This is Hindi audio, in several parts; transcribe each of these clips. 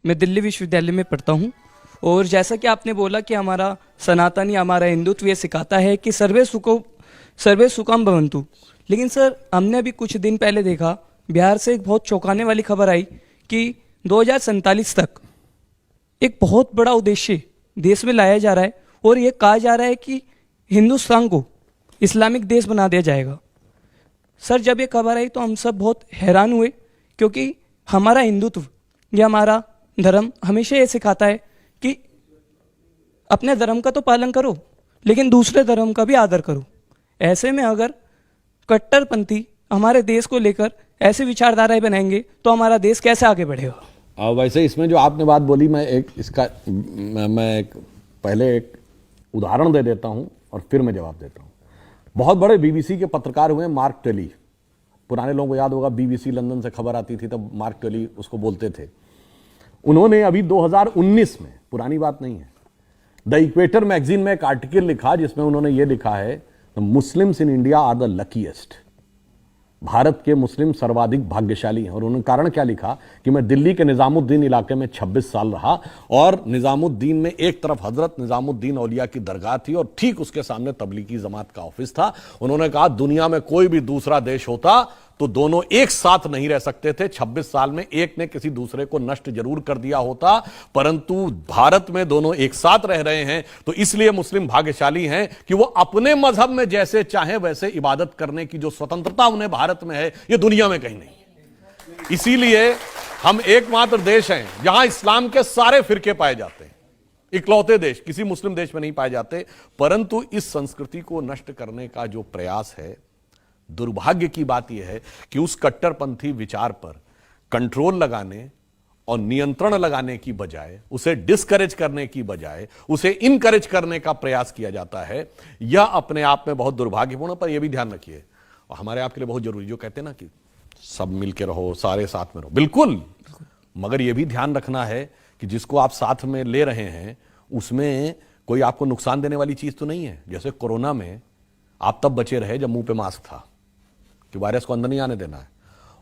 मैं दिल्ली विश्वविद्यालय में पढ़ता हूँ। और जैसा कि आपने बोला कि हमारा सनातन या हमारा हिंदुत्व ये सिखाता है कि सर्वे सुखम भवन्तु। लेकिन सर, हमने अभी कुछ दिन पहले देखा, बिहार से एक बहुत चौंकाने वाली खबर आई कि 2047 तक एक बहुत बड़ा उद्देश्य देश में लाया जा रहा है और ये कहा जा रहा है कि हिंदुस्तान को इस्लामिक देश बना दिया जाएगा। सर, जब ये खबर आई तो हम सब बहुत हैरान हुए, क्योंकि हमारा हिंदुत्व या हमारा धर्म हमेशा ये सिखाता है कि अपने धर्म का तो पालन करो, लेकिन दूसरे धर्म का भी आदर करो। ऐसे में अगर कट्टरपंथी हमारे देश को लेकर ऐसे विचारधाराएं बनाएंगे तो हमारा देश कैसे आगे बढ़ेगा। वैसे इसमें जो आपने बात बोली, मैं पहले एक उदाहरण दे देता हूं और फिर मैं जवाब देता हूं। बहुत बड़े बीबीसी के पत्रकार हुए मार्क टेली। पुराने लोगों को याद होगा, बीबीसी लंदन से खबर आती थी तब मार्क टेली उसको बोलते थे। उन्होंने अभी 2019 में, पुरानी बात नहीं है, द इक्वेटर मैगजीन में एक आर्टिकल लिखा जिसमें उन्होंने ये लिखा है, Muslims in India are the luckiest. Bharat के मुस्लिम सर्वाधिक भाग्यशाली हैं। और उन्होंने कारण क्या लिखा कि मैं दिल्ली के निजामुद्दीन इलाके में 26 साल रहा और निजामुद्दीन में एक तरफ हजरत निजामुद्दीन औलिया की दरगाह थी और ठीक उसके सामने तबलीगी जमात का ऑफिस था। उन्होंने कहा दुनिया में कोई भी दूसरा देश होता तो दोनों एक साथ नहीं रह सकते थे। 26 साल में एक ने किसी दूसरे को नष्ट जरूर कर दिया होता, परंतु भारत में दोनों एक साथ रह रहे हैं। तो इसलिए मुस्लिम भाग्यशाली हैं कि वो अपने मजहब में जैसे चाहे वैसे इबादत करने की जो स्वतंत्रता उन्हें भारत में है, ये दुनिया में कहीं नहीं। इसीलिए हम एकमात्र देश हैं जहां इस्लाम के सारे फिरके पाए जाते हैं। इकलौते देश, किसी मुस्लिम देश में नहीं पाए जाते। परंतु इस संस्कृति को नष्ट करने का जो प्रयास है, दुर्भाग्य की बात यह है कि उस कट्टरपंथी विचार पर कंट्रोल लगाने और नियंत्रण लगाने की बजाय, उसे डिस्करेज करने की बजाय उसे इनकरेज करने का प्रयास किया जाता है। यह अपने आप में बहुत दुर्भाग्यपूर्ण। पर यह भी ध्यान रखिए, और हमारे आपके लिए बहुत जरूरी, जो कहते हैं ना कि सब मिलके रहो, सारे साथ में रहो, बिल्कुल, मगर यह भी ध्यान रखना है कि जिसको आप साथ में ले रहे हैं उसमें कोई आपको नुकसान देने वाली चीज तो नहीं है। जैसे कोरोना में आप तब बचे रहे जब मुंह पे मास्क था कि वायरस को अंदर नहीं आने देना है,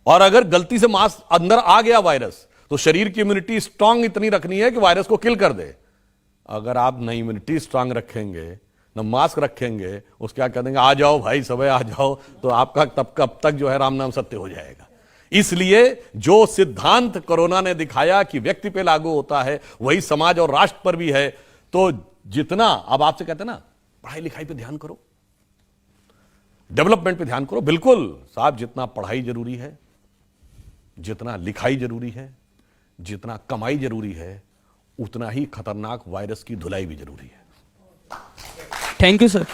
और अगर गलती से मास्क अंदर आ गया वायरस, तो शरीर की इम्यूनिटी स्ट्रांग इतनी रखनी है कि वायरस को किल कर दे। अगर आप न इम्यूनिटी स्ट्रांग रखेंगे न मास्क रखेंगे, उसके क्या कह देंगे, आ जाओ भाई सब आ जाओ, तो आपका तब तक जो है राम नाम सत्य हो जाएगा। इसलिए जो सिद्धांत कोरोना ने दिखाया कि व्यक्ति पे लागू होता है, वही समाज और राष्ट्र पर भी है। तो जितना अब आपसे कहते हैं ना, पढ़ाई लिखाई पे ध्यान करो, डेवलपमेंट पे ध्यान करो, बिल्कुल साहब, जितना पढ़ाई जरूरी है, जितना लिखाई जरूरी है, जितना कमाई जरूरी है, उतना ही खतरनाक वायरस की धुलाई भी जरूरी है। Thank you sir.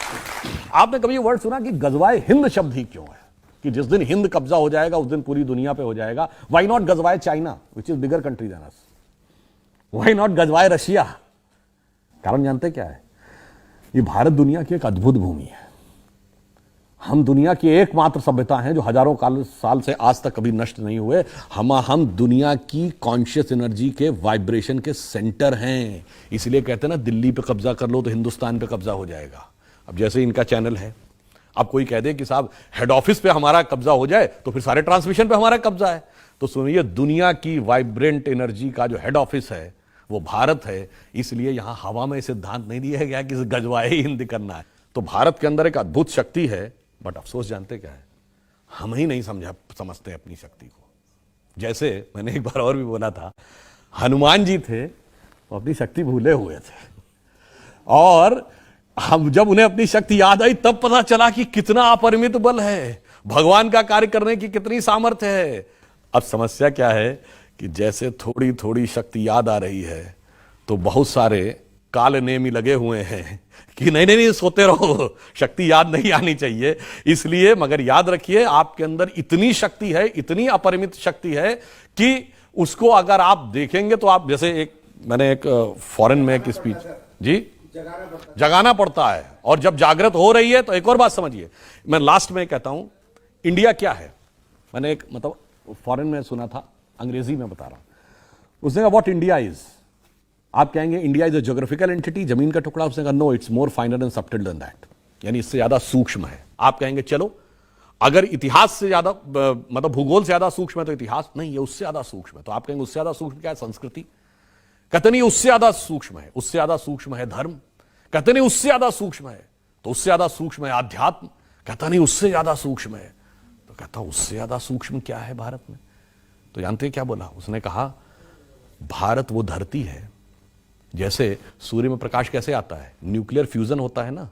आपने कभी ये वर्ड सुना कि गजवाए हिंद शब्द ही क्यों है? कि जिस दिन हिंद कब्जा हो जाएगा उस दिन पूरी दुनिया पे हो जाएगा। व्हाई नॉट गजवाए China which is bigger country than us? Why not गजवाए रशिया? कारण जानते क्या है? ये भारत दुनिया की एक अद्भुत भूमि है। हम दुनिया की एकमात्र सभ्यता हैं जो हजारों साल से आज तक कभी नष्ट नहीं हुए। हम दुनिया की कॉन्शियस एनर्जी के वाइब्रेशन के सेंटर हैं। इसलिए कहते हैं ना, दिल्ली पे कब्जा कर लो तो हिंदुस्तान पे कब्जा हो जाएगा। अब जैसे इनका चैनल है, अब कोई कह दे कि साहब हेड ऑफिस पे हमारा कब्जा हो जाए तो फिर सारे ट्रांसमिशन पे हमारा कब्जा है। तो सुनिए, दुनिया की वाइब्रेंट एनर्जी का जो हेड ऑफिस है वो भारत है। इसलिए यहां हवा में सिद्धांत नहीं दिया गया कि गजवाए हिंद करना है। तो भारत के अंदर एक अद्भुत शक्ति है, बट अफसोस जानते क्या है, हम ही नहीं समझते अपनी शक्ति को। जैसे मैंने एक बार और भी बोला था, हनुमान जी थे वो अपनी शक्ति भूले हुए थे, और हम जब उन्हें अपनी शक्ति याद आई तब पता चला कि कितना अपरिमित बल है, भगवान का कार्य करने की कितनी सामर्थ्य है। अब समस्या क्या है कि जैसे थोड़ी थोड़ी शक्ति याद आ रही है तो बहुत सारे काल नेमी लगे हुए हैं कि नहीं सोते रहो, शक्ति याद नहीं आनी चाहिए। इसलिए मगर याद रखिए, आपके अंदर इतनी शक्ति है, इतनी अपरिमित शक्ति है कि उसको अगर आप देखेंगे तो आप, जैसे मैंने एक फॉरेन में एक स्पीच, जी, जगाना पड़ता है, और जब जागृत हो रही है तो एक और बात समझिए, मैं लास्ट में कहता हूं, इंडिया क्या है। मैंने एक फॉरेन में सुना था, अंग्रेजी में बता रहा हूं। उसने कहा व्हाट इंडिया इज। आप कहेंगे India is a geographical entity, जमीन का टुकड़ा। उसने कहा no, it's more finer and subtle than that, यानी इससे ज्यादा सूक्ष्म है। आप कहेंगे चलो, अगर इतिहास से ज्यादा भूगोल से ज्यादा सूक्ष्म है तो इतिहास नहीं, है उससे ज्यादा सूक्ष्म है। तो आप कहेंगे उससे ज्यादा सूक्ष्म क्या है? संस्कृति। कहते नहीं उससे ज्यादा सूक्ष्म है, उससे ज्यादा सूक्ष्म है धर्म। कहते नहीं उससे ज्यादा सूक्ष्म है, तो उससे ज्यादा सूक्ष्म है आध्यात्म। कहता नहीं उससे ज्यादा सूक्ष्म है, तो कहता उससे ज्यादा सूक्ष्म क्या है भारत में। तो जानते हैं क्या बोला उसने? कहा भारत वो धरती है, जैसे सूर्य में प्रकाश कैसे आता है, न्यूक्लियर फ्यूजन होता है ना,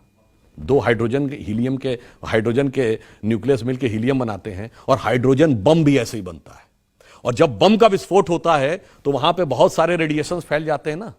दो हाइड्रोजन के न्यूक्लियस मिलकर हीलियम बनाते हैं, और हाइड्रोजन बम भी ऐसे ही बनता है। और जब बम का विस्फोट होता है तो वहां पे बहुत सारे रेडिएशन फैल जाते हैं ना।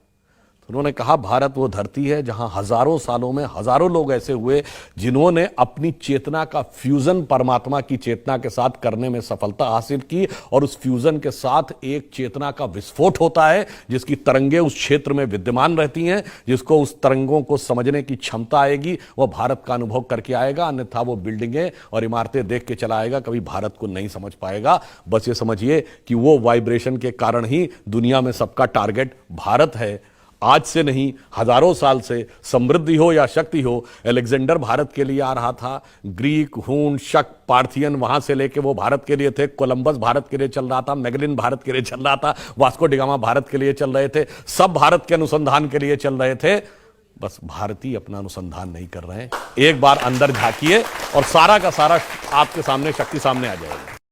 तो उन्होंने कहा भारत वो धरती है जहां हजारों सालों में हजारों लोग ऐसे हुए जिन्होंने अपनी चेतना का फ्यूजन परमात्मा की चेतना के साथ करने में सफलता हासिल की, और उस फ्यूजन के साथ एक चेतना का विस्फोट होता है जिसकी तरंगे उस क्षेत्र में विद्यमान रहती हैं। जिसको उस तरंगों को समझने की क्षमता आएगी वह भारत का अनुभव करके आएगा, अन्यथा वो बिल्डिंगें और इमारतें देख के चला आएगा, कभी भारत को नहीं समझ पाएगा। बस ये समझिए कि वो वाइब्रेशन के कारण ही दुनिया में सबका टारगेट भारत है। आज से नहीं, हजारों साल से समृद्धि हो या शक्ति हो, अलेक्जेंडर भारत के लिए आ रहा था, ग्रीक, हून, शक, पार्थियन वहां से लेके वो भारत के लिए थे, कोलंबस भारत के लिए चल रहा था, मैगलिन भारत के लिए चल रहा था, वास्को डिगामा भारत के लिए चल रहे थे, सब भारत के अनुसंधान के लिए चल रहे थे। बस भारतीय अपना अनुसंधान नहीं कर रहे हैं। एक बार अंदर झांकिए और सारा का सारा आपके सामने शक्ति सामने आ जाएगी।